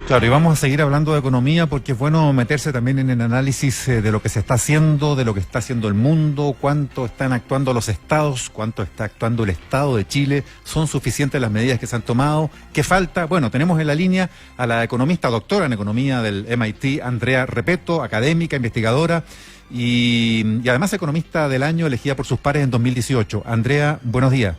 Claro, y vamos a seguir hablando de economía porque es bueno meterse también en el análisis de lo que se está haciendo, de lo que está haciendo el mundo, cuánto están actuando los estados, cuánto está actuando el Estado de Chile, son suficientes las medidas que se han tomado, qué falta. Bueno, tenemos en la línea a la economista, doctora en economía del MIT, Andrea Repetto, académica, investigadora y además economista del año elegida por sus pares en 2018. Andrea, buenos días.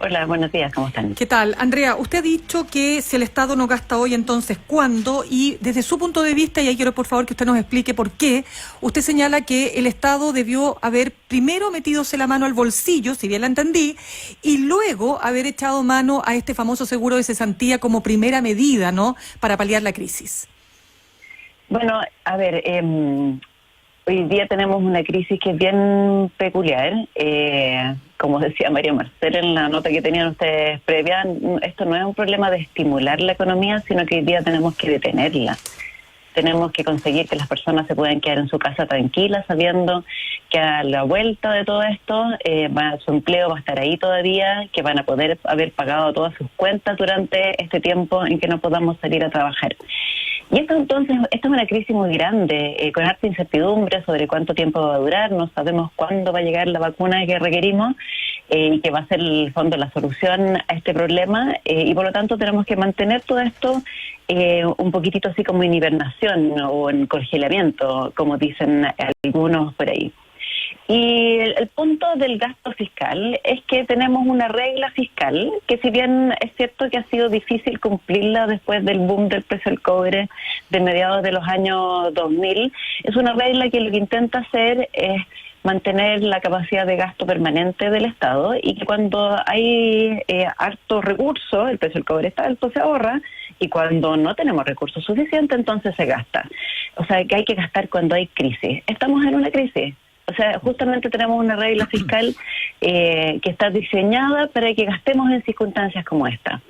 Hola, buenos días, ¿cómo están? ¿Qué tal? Andrea, usted ha dicho que si el Estado no gasta hoy, entonces ¿cuándo? Y desde su punto de vista, y ahí quiero por favor que usted nos explique por qué, usted señala que el Estado debió haber primero metidose la mano al bolsillo, si bien la entendí, y luego haber echado mano a este famoso seguro de cesantía como primera medida, ¿no?, para paliar la crisis. Bueno, a ver, hoy día tenemos una crisis que es bien peculiar. Como decía María Marcela en la nota que tenían ustedes previa, esto no es un problema de estimular la economía, sino que hoy día tenemos que detenerla. Tenemos que conseguir que las personas se puedan quedar en su casa tranquilas, sabiendo que a la vuelta de todo esto su empleo va a estar ahí todavía, que van a poder haber pagado todas sus cuentas durante este tiempo en que no podamos salir a trabajar. Y esto entonces, esta es una crisis muy grande, con harta incertidumbre sobre cuánto tiempo va a durar, no sabemos cuándo va a llegar la vacuna que requerimos y que va a ser en el fondo la solución a este problema, y por lo tanto tenemos que mantener todo esto un poquitito así como en hibernación o en congelamiento, como dicen algunos por ahí. Y el punto del gasto fiscal es que tenemos una regla fiscal que, si bien es cierto que ha sido difícil cumplirla después del boom del precio del cobre de mediados de los años 2000, es una regla que lo que intenta hacer es mantener la capacidad de gasto permanente del Estado, y que cuando hay harto recurso, el precio del cobre está alto, se ahorra, y cuando no tenemos recursos suficientes, entonces se gasta. O sea, que hay que gastar cuando hay crisis. Estamos en una crisis. O sea, justamente tenemos una regla fiscal que está diseñada para que gastemos en circunstancias como esta.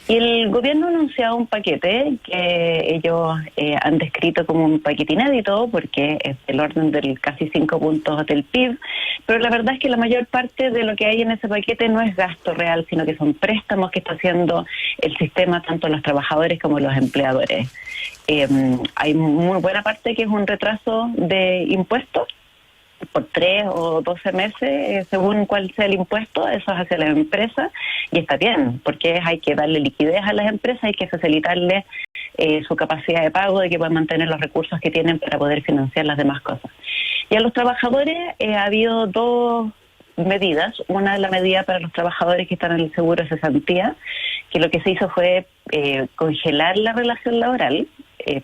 Y el gobierno ha anunciado un paquete que ellos han descrito como un paquete inédito, porque es del orden del casi 5 puntos del PIB, pero la verdad es que la mayor parte de lo que hay en ese paquete no es gasto real, sino que son préstamos que está haciendo el sistema, tanto los trabajadores como los empleadores. Hay muy buena parte que es un retraso de impuestos, por 3 o 12 meses, según cuál sea el impuesto, eso es hacia las empresas, y está bien, porque hay que darle liquidez a las empresas, hay que facilitarles su capacidad de pago, de que puedan mantener los recursos que tienen para poder financiar las demás cosas. Y a los trabajadores ha habido dos medidas. Una es la medida para los trabajadores que están en el seguro de cesantía, que lo que se hizo fue congelar la relación laboral,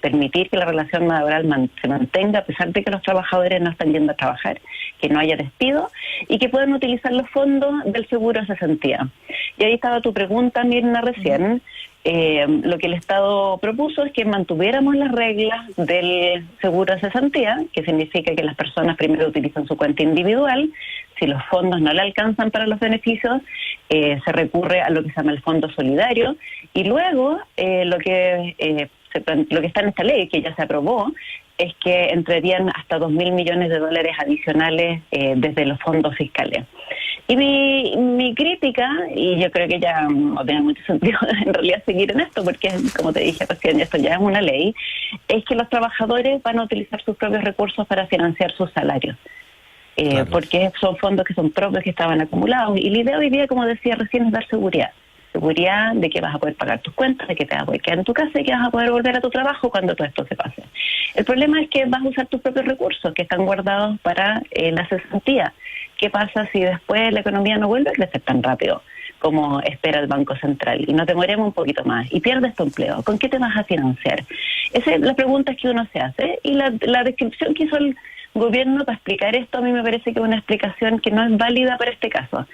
permitir que la relación laboral se mantenga a pesar de que los trabajadores no están yendo a trabajar, que no haya despido y que puedan utilizar los fondos del seguro de cesantía. Y ahí estaba tu pregunta, Mirna, recién. Lo que el Estado propuso es que mantuviéramos las reglas del seguro de cesantía, que significa que las personas primero utilizan su cuenta individual. Si los fondos no le alcanzan para los beneficios, se recurre a lo que se llama el fondo solidario, y luego lo que está en esta ley, que ya se aprobó, es que entrarían hasta 2.000 millones de dólares adicionales desde los fondos fiscales. Y mi crítica, y yo creo que ya no tiene mucho sentido en realidad seguir en esto, porque como te dije recién, esto ya es una ley, es que los trabajadores van a utilizar sus propios recursos para financiar sus salarios. Claro. Porque son fondos que son propios, que estaban acumulados, y la idea hoy día, como decía recién, es dar seguridad de que vas a poder pagar tus cuentas, de que te vas a poder quedar en tu casa y que vas a poder volver a tu trabajo cuando todo esto se pase. El problema es que vas a usar tus propios recursos que están guardados para la cesantía. ¿Qué pasa si después la economía no vuelve a crecer tan rápido como espera el Banco Central y nos demoremos un poquito más y pierdes tu empleo? ¿Con qué te vas a financiar? Esa es la pregunta que uno se hace, y la descripción que hizo el gobierno para explicar esto a mí me parece que es una explicación que no es válida para este caso.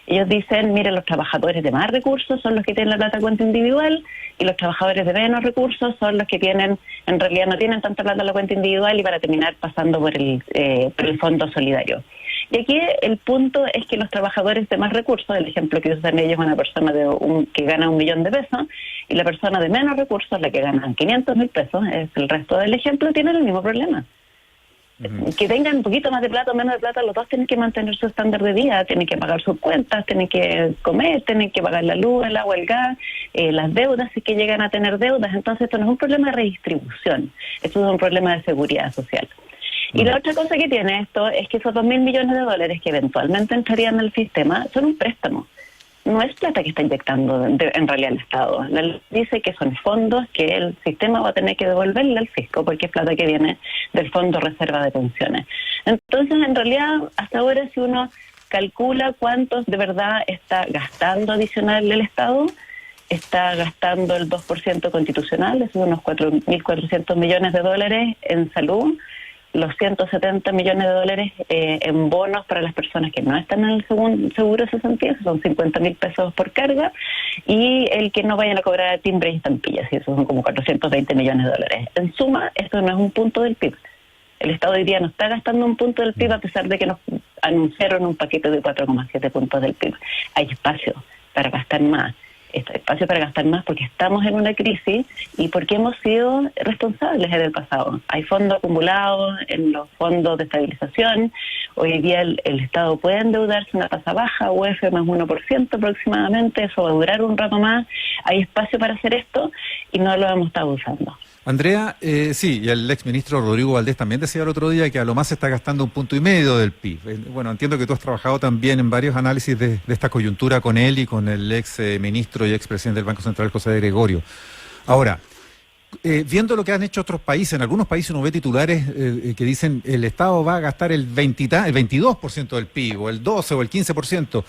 Ellos dicen, mire, los trabajadores de más recursos son los que tienen la plata en cuenta individual, y los trabajadores de menos recursos son los que en realidad no tienen tanta plata en la cuenta individual, y para terminar pasando por el fondo solidario. Y aquí el punto es que los trabajadores de más recursos, el ejemplo que usan ellos, una persona que gana 1 millón de pesos, y la persona de menos recursos, la que gana 500.000 pesos, es el resto del ejemplo, tienen el mismo problema. que tengan un poquito más de plata o menos de plata, los dos tienen que mantener su estándar de vida, tienen que pagar sus cuentas, tienen que comer, tienen que pagar la luz, el agua, el gas, las deudas, si es que llegan a tener deudas. Entonces esto no es un problema de redistribución, esto es un problema de seguridad social. Y la otra cosa que tiene esto es que esos 2.000 millones de dólares que eventualmente entrarían al sistema son un préstamo. No es plata que está inyectando en realidad el Estado. La ley dice que son fondos que el sistema va a tener que devolverle al fisco porque es plata que viene del Fondo Reserva de Pensiones. Entonces, en realidad, hasta ahora, si uno calcula cuántos de verdad está gastando adicional el Estado, está gastando el 2% constitucional, esos son unos 4.400 millones de dólares en salud, los 170 millones de dólares en bonos para las personas que no están en el seguro de cesantía, son 50.000 pesos por carga, y el que no vayan a cobrar timbre y estampillas, y eso son como 420 millones de dólares. En suma, esto no es un punto del PIB. El Estado hoy día no está gastando un punto del PIB a pesar de que nos anunciaron un paquete de 4,7 puntos del PIB. Hay espacio para gastar más. Espacio para gastar más porque estamos en una crisis y porque hemos sido responsables en el pasado. Hay fondos acumulados en los fondos de estabilización. Hoy día el Estado puede endeudarse una tasa baja, UF más 1% aproximadamente, eso va a durar un rato más. Hay espacio para hacer esto y no lo hemos estado usando. Andrea, sí, y el exministro Rodrigo Valdés también decía el otro día que a lo más se está gastando 1,5 puntos del PIB. Bueno, entiendo que tú has trabajado también en varios análisis de esta coyuntura con él y con el ex ministro y ex presidente del Banco Central, José de Gregorio. Ahora, viendo lo que han hecho otros países, en algunos países uno ve titulares que dicen el Estado va a gastar el 22% del PIB, o el 12% o el 15%.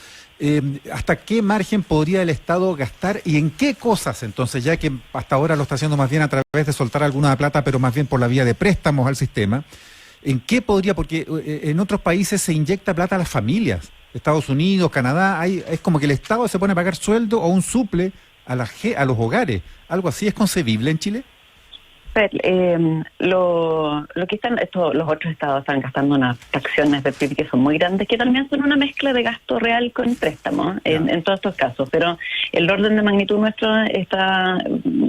¿Hasta qué margen podría el Estado gastar y en qué cosas entonces, ya que hasta ahora lo está haciendo más bien a través de soltar alguna plata, pero más bien por la vía de préstamos al sistema? ¿En qué podría? Porque en otros países se inyecta plata a las familias, Estados Unidos, Canadá, es como que el Estado se pone a pagar sueldo o un suple a los hogares. ¿Algo así es concebible en Chile? Lo que están los otros estados están gastando unas fracciones de PIB que son muy grandes, que también son una mezcla de gasto real con préstamos en todos estos casos, pero el orden de magnitud nuestro está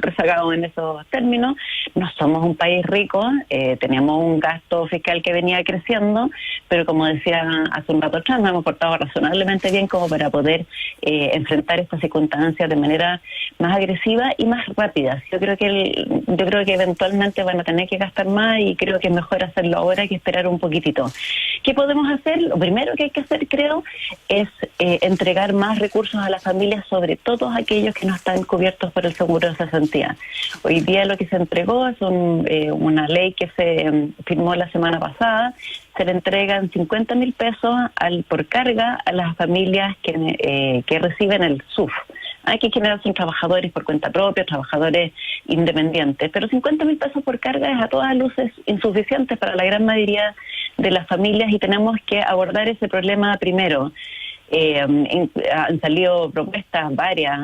rezagado en esos términos. No somos un país rico, teníamos un gasto fiscal que venía creciendo, pero como decía hace un rato atrás, nos hemos portado razonablemente bien como para poder enfrentar estas circunstancias de manera más agresiva y más rápida. Yo creo que eventualmente van a tener que gastar más y creo que es mejor hacerlo ahora que esperar un poquitito. ¿Qué podemos hacer? Lo primero que hay que hacer, creo, es entregar más recursos a las familias, sobre todo aquellos que no están cubiertos por el seguro de cesantía. Hoy día lo que se entregó es una ley que se firmó la semana pasada. Se le entregan 50.000 pesos por carga a las familias que reciben el SUF. Hay que generar son trabajadores por cuenta propia, trabajadores independientes, pero 50.000 pesos por carga es a todas luces insuficiente para la gran mayoría de las familias y tenemos que abordar ese problema primero. Han salido propuestas varias,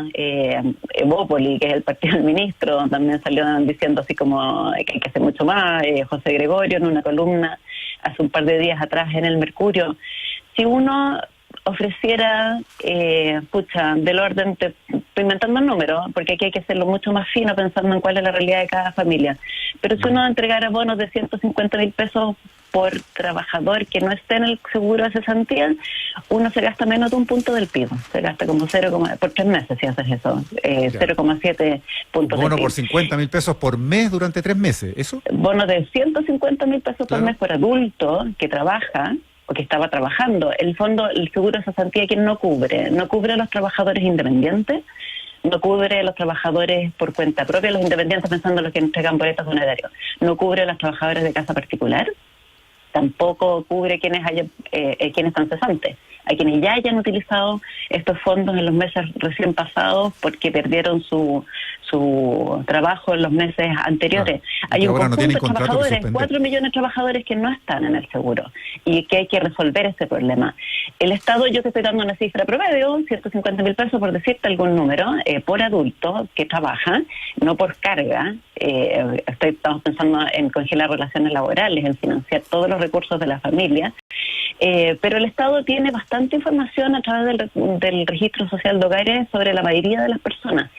Evópoli, que es el partido del ministro, también salió diciendo así como que hay que hacer mucho más, José Gregorio en una columna hace un par de días atrás en el Mercurio. Si uno ofreciera, del orden, estoy inventando el número, porque aquí hay que hacerlo mucho más fino pensando en cuál es la realidad de cada familia, pero si uno entregara bonos de 150.000 pesos por trabajador que no esté en el seguro de cesantía, uno se gasta menos de 1 punto del PIB, se gasta como por 3 meses si haces eso, 0,7 puntos del PIB. Bono por 50.000 pesos por mes durante 3 meses, ¿eso? Bono de 150.000 pesos por mes por adulto que trabaja, o que estaba trabajando. El seguro de cesantía, ¿quién no cubre? No cubre a los trabajadores independientes, no cubre a los trabajadores por cuenta propia, los independientes pensando en los que entregan boletos funerarios, no cubre a los trabajadores de casa particular, tampoco cubre quienes están cesantes, a quienes ya hayan utilizado estos fondos en los meses recién pasados porque perdieron su trabajo en los meses anteriores. Hay un conjunto de trabajadores, 4 millones de trabajadores que no están en el seguro y que hay que resolver ese problema. El Estado, yo te estoy dando una cifra promedio, 150.000 pesos por decirte algún número, por adulto que trabaja, no por carga. Estamos pensando en congelar relaciones laborales, en financiar todos los recursos de la familia. Pero el Estado tiene bastante información a través del registro social de hogares sobre la mayoría de las personas.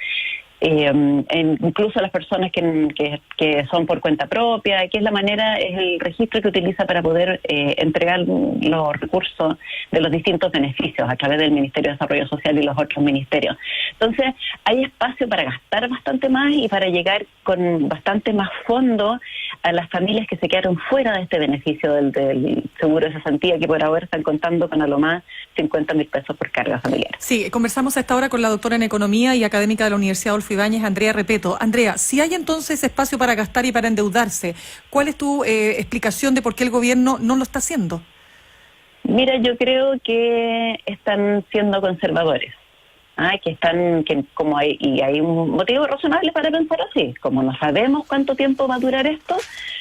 incluso las personas que son por cuenta propia, que es el registro que utiliza para poder entregar los recursos de los distintos beneficios a través del Ministerio de Desarrollo Social y los otros ministerios. Entonces, hay espacio para gastar bastante más y para llegar con bastante más fondo a las familias que se quedaron fuera de este beneficio del seguro de cesantía, que por ahora están contando con a lo más 50.000 pesos por carga familiar. Sí, conversamos a esta hora con la doctora en Economía y académica de la Universidad Adolfo Ibáñez, Andrea Repeto. Andrea, si hay entonces espacio para gastar y para endeudarse, ¿cuál es tu explicación de por qué el gobierno no lo está haciendo? Mira, yo creo que están siendo conservadores. Hay un motivo razonable para pensar así. Como no sabemos cuánto tiempo va a durar esto,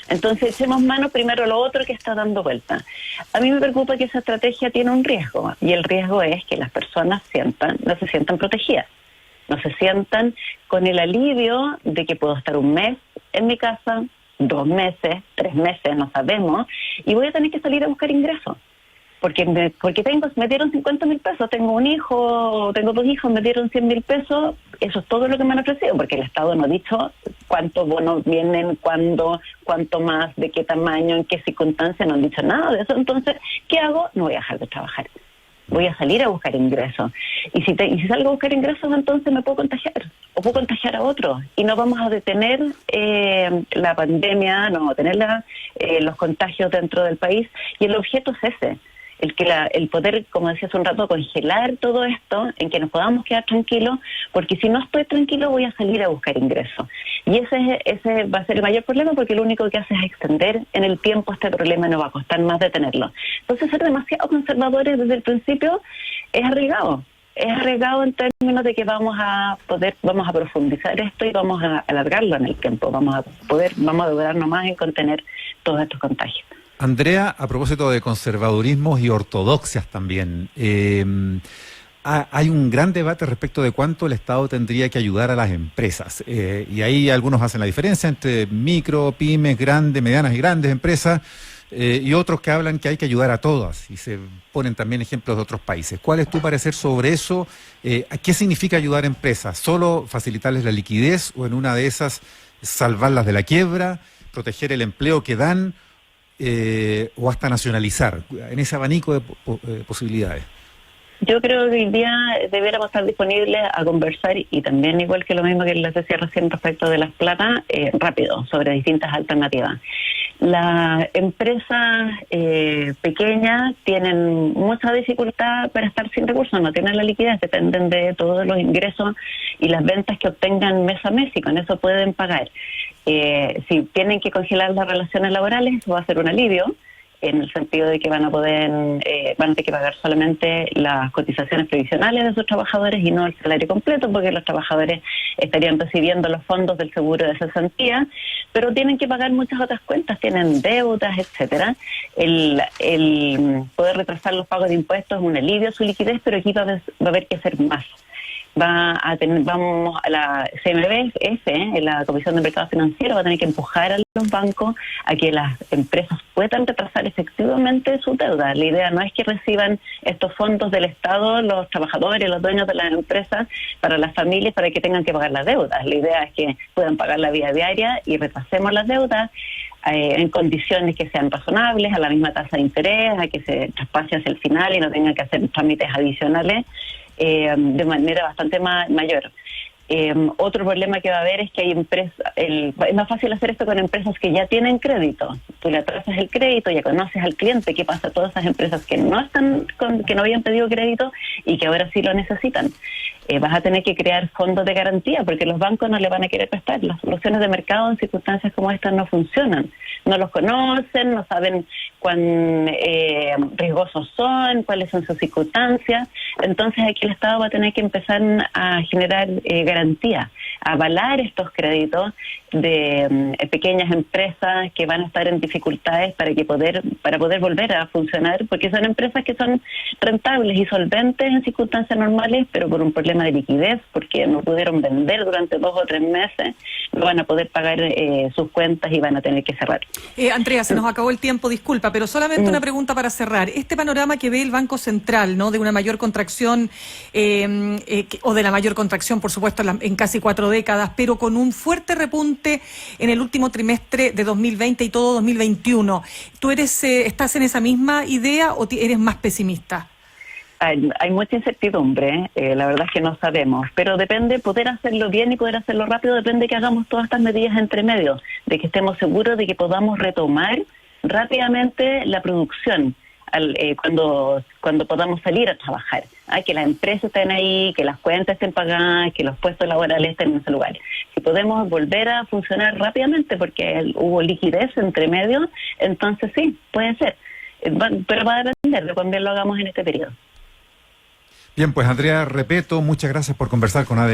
entonces echemos mano primero a lo otro que está dando vuelta. A mí me preocupa que esa estrategia tiene un riesgo, y el riesgo es que las personas no se sientan protegidas, no se sientan con el alivio de que puedo estar un mes en mi casa, 2 meses, 3 meses, no sabemos, y voy a tener que salir a buscar ingresos. Porque me dieron 50.000 pesos, tengo un hijo, tengo 2 hijos, me dieron 100.000 pesos, eso es todo lo que me han ofrecido, porque el Estado no ha dicho cuántos bonos vienen, cuándo, cuánto más, de qué tamaño, en qué circunstancias, no han dicho nada de eso. Entonces, ¿qué hago? No voy a dejar de trabajar, voy a salir a buscar ingresos. Y si salgo a buscar ingresos, entonces me puedo contagiar, o puedo contagiar a otros, y no vamos a detener la pandemia, no vamos a detener los contagios dentro del país, y el objeto es ese. El poder, como decía hace un rato, congelar todo esto, en que nos podamos quedar tranquilos, porque si no estoy tranquilo voy a salir a buscar ingresos. Y ese va a ser el mayor problema, porque lo único que hace es extender en el tiempo este problema y nos va a costar más detenerlo. Entonces, ser demasiado conservadores desde el principio es arriesgado. Es arriesgado en términos de que vamos a profundizar esto y vamos a alargarlo en el tiempo. Vamos a demorarnos más en contener todos estos contagios. Andrea, a propósito de conservadurismos y ortodoxias también, hay un gran debate respecto de cuánto el Estado tendría que ayudar a las empresas. Y ahí algunos hacen la diferencia entre micro, pymes, grandes, medianas y grandes empresas, y otros que hablan que hay que ayudar a todas, y se ponen también ejemplos de otros países. ¿Cuál es tu parecer sobre eso? ¿Qué significa ayudar a empresas? ¿Solo facilitarles la liquidez, o en una de esas salvarlas de la quiebra, proteger el empleo que dan, o hasta nacionalizar, en ese abanico de posibilidades? Yo creo que hoy día debiéramos estar disponibles a conversar, y también, igual que lo mismo que les decía recién respecto de las platas, rápido, sobre distintas alternativas. Las empresas pequeñas tienen mucha dificultad para estar sin recursos, no tienen la liquidez, dependen de todos los ingresos y las ventas que obtengan mes a mes, y con eso pueden pagar. Si tienen que congelar las relaciones laborales, eso va a ser un alivio, en el sentido de que van a tener que pagar solamente las cotizaciones previsionales de sus trabajadores y no el salario completo, porque los trabajadores estarían recibiendo los fondos del seguro de cesantía, pero tienen que pagar muchas otras cuentas, tienen deudas, etcétera. El poder retrasar los pagos de impuestos es un alivio a su liquidez, pero aquí va a haber que hacer más. Vamos a la CMBF, la Comisión de Mercado Financiero, va a tener que empujar a los bancos a que las empresas puedan retrasar efectivamente su deuda. La idea no es que reciban estos fondos del Estado los trabajadores, los dueños de las empresas, para las familias, para que tengan que pagar las deudas. La idea es que puedan pagar la vía diaria y retrasemos las deudas en condiciones que sean razonables, a la misma tasa de interés, a que se traspase hacia el final y no tengan que hacer trámites adicionales de manera bastante mayor. Otro problema que va a haber es que hay empresas, es más fácil hacer esto con empresas que ya tienen crédito. Tú le atrasas el crédito, ya conoces al cliente. ¿Qué pasa a todas esas empresas que no habían pedido crédito y que ahora sí lo necesitan? Vas a tener que crear fondos de garantía, porque los bancos no le van a querer prestar. Las soluciones de mercado en circunstancias como estas no funcionan. No los conocen, no saben cuán riesgosos son, cuáles son sus circunstancias. Entonces aquí el Estado va a tener que empezar a generar garantía, a avalar estos créditos de pequeñas empresas que van a estar en dificultades dificultades para poder volver a funcionar, porque son empresas que son rentables y solventes en circunstancias normales, pero por un problema de liquidez, porque no pudieron vender durante 2 o 3 meses, no van a poder pagar sus cuentas y van a tener que cerrar. Andrea, se nos acabó el tiempo, disculpa, pero solamente una pregunta para cerrar. Este panorama que ve el Banco Central, ¿no?, de una mayor contracción, o de la mayor contracción, por supuesto, en casi 4 décadas, pero con un fuerte repunte en el último trimestre de 2020 y todo 2021. ¿Tú estás en esa misma idea o eres más pesimista? Hay mucha incertidumbre, la verdad es que no sabemos, pero depende, poder hacerlo bien y poder hacerlo rápido, depende que hagamos todas estas medidas entre medio, de que estemos seguros de que podamos retomar rápidamente la producción cuando podamos salir a trabajar, que las empresas estén ahí, que las cuentas estén pagadas, que los puestos laborales estén en ese lugar. Si podemos volver a funcionar rápidamente porque hubo liquidez entre medio, entonces sí, puede ser, pero va a depender de cuán bien lo hagamos en este periodo. Bien, pues Andrea Repetto, muchas gracias por conversar con ADN.